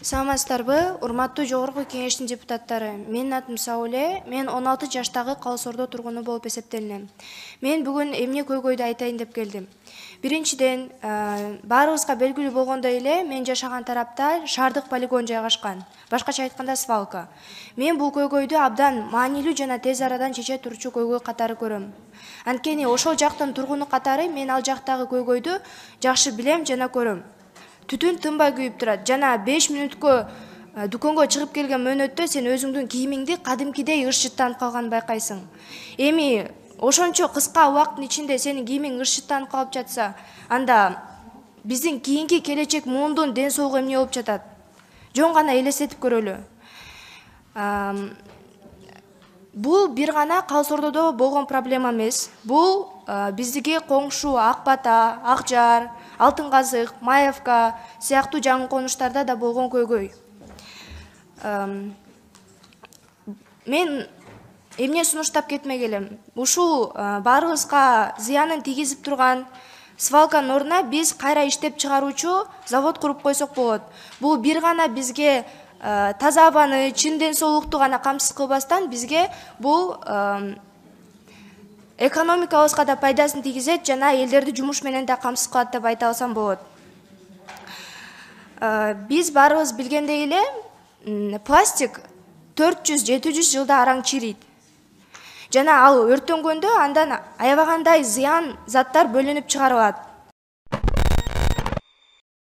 Саламатсыздарбы, урматтуу Жогорку Кеңештин депутаттары. Менин атым Сауле, мен 16 жаштагы Калыс-Ордо тургуну болуп эсептелинем. Мен бүгүн эмне көйгөйдү айтайын деп келдим. Биринчиден, баарыбызга белгилүү болгондой эле, мен жашаган тарапта шаардык полигон жайгашкан. Башкача айтканда свалка. Мен бул көйгөйдү абдан маанилүү жана тез арадан чече турчу көйгөй катары көрөм. Анткени ошол жактын тургуну катары мен ал жактагы көйгөйдү жакшы билем жана көрөм. Түтүн тынбай күйүп турат. Жана 5 мүнөткө дүкөнгө чыгып келген мөөнөттө сен өзүңдүн кийимиңди кадимкидей ыршыттанып калганын байкайсың. Эми ошончо кыска убакыттын ичинде сенин кийимиң ыршыттанып калып жатса, анда биздин кийинки келечек муундун ден соолугу эмне болуп жатат? Жөн гана элестетип көрөлү. Бул бир гана Калыс-Ордодо болгон проблема эмес. Бул биздики коңшу Ак Бата, Ак Жар, Алтын Казык, Маевка сыяктуу жаңы конуштарда да болгон көйгөй. Мен эмне сунуштап кетмек элем? Ушул баарыбызга зыянын тийгизип турган свалканын ордуна биз кайра иштеп чыгаруучу завод куруп койсок болот. Бул бир гана бизге таза абаны, чын ден соолукту гана камсыз кылбастан бизге бул экономикабызга да пайдасын тийгизет жана элдерди жумуш менен да камсыз кылат деп айта алсам болот. Биз баарыбыз билгендей эле пластик 400-700 жылда араң чирийт. Жана ал өрттөнгөндө андан аябагандай зыян заттар бөлүнүп чыгарылат.